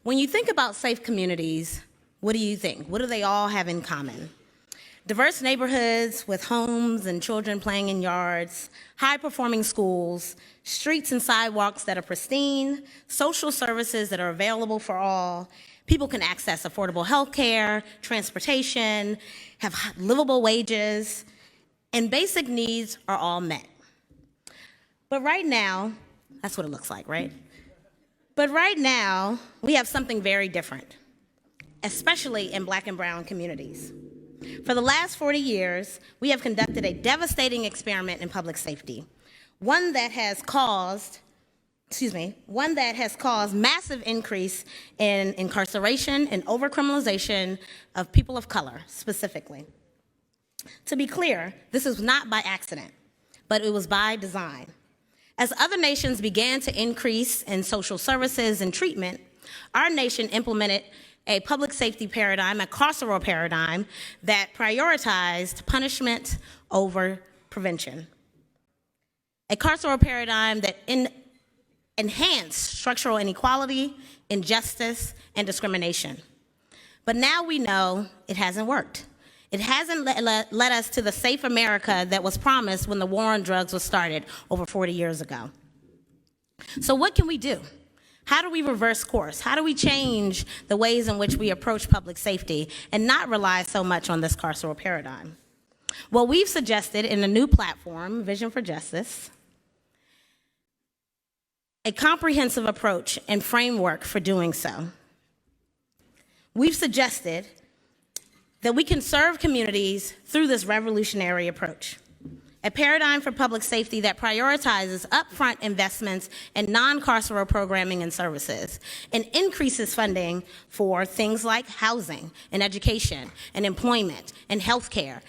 When you think about safe communities, what do you think? What do they all have in common? Diverse neighborhoods with homes and children playing in yards, high-performing schools, streets and sidewalks that are pristine, social services that are available for all, people can access affordable health care, transportation, have livable wages, and basic needs are all met. But right now, that's what it looks like, right? But right now, we have something very different, especially in Black and brown communities. For the last 40 years, we have conducted a devastating experiment in public safety, one that has caused massive increase in incarceration and overcriminalization of people of color, specifically. To be clear, this is not by accident, but it was by design. As other nations began to increase in social services and treatment, our nation implemented a public safety paradigm, a carceral paradigm, that prioritized punishment over prevention. A carceral paradigm that enhanced structural inequality, injustice, and discrimination. But now we know it hasn't worked. It hasn't led us to the safe America that was promised when the war on drugs was started over 40 years ago. So what can we do? How do we reverse course? How do we change the ways in which we approach public safety and not rely so much on this carceral paradigm? Well, we've suggested in a new platform, Vision for Justice, a comprehensive approach and framework for doing so. We've suggested that we can serve communities through this revolutionary approach. A paradigm for public safety that prioritizes upfront investments in non-carceral programming and services and increases funding for things like housing and education and employment and healthcare.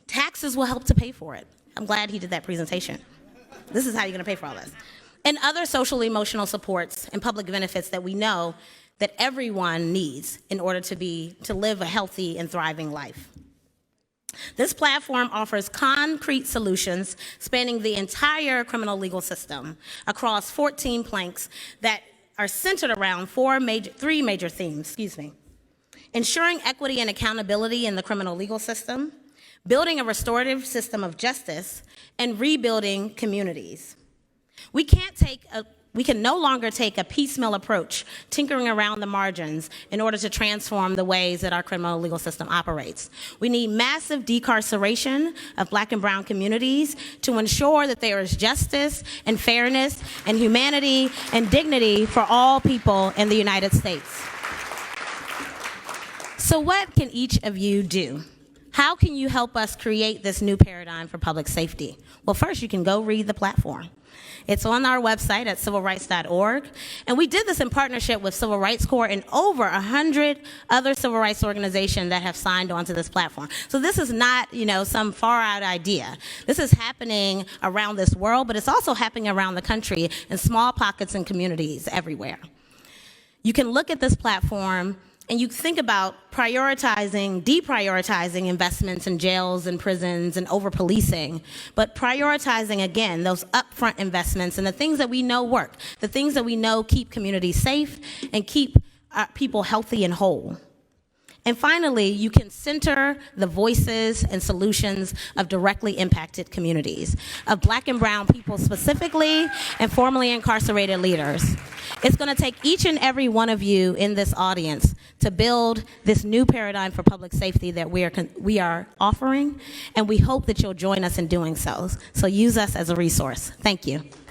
Taxes will help to pay for it. I'm glad he did that presentation. This is how you're gonna pay for all this. And other social emotional supports and public benefits that we know that everyone needs in order to live a healthy and thriving life. This platform offers concrete solutions spanning the entire criminal legal system across 14 planks that are centered around three major themes, Ensuring equity and accountability in the criminal legal system, building a restorative system of justice, and rebuilding communities. We can no longer take a piecemeal approach, tinkering around the margins in order to transform the ways that our criminal legal system operates. We need massive decarceration of Black and brown communities to ensure that there is justice and fairness and humanity and dignity for all people in the United States. So what can each of you do? How can you help us create this new paradigm for public safety? Well, first, you can go read the platform. It's on our website at civilrights.org, and we did this in partnership with Civil Rights Corps and over 100 other civil rights organizations that have signed onto this platform. So this is not, some far-out idea. This is happening around this world, but it's also happening around the country in small pockets and communities everywhere. You can look at this platform and you think about deprioritizing investments in jails and prisons and over-policing, but prioritizing, again, those upfront investments and the things that we know work, the things that we know keep communities safe and keep people healthy and whole. And finally, you can center the voices and solutions of directly impacted communities, of Black and brown people specifically, and formerly incarcerated leaders. It's going to take each and every one of you in this audience to build this new paradigm for public safety that we are offering, and we hope that you'll join us in doing so. So use us as a resource. Thank you.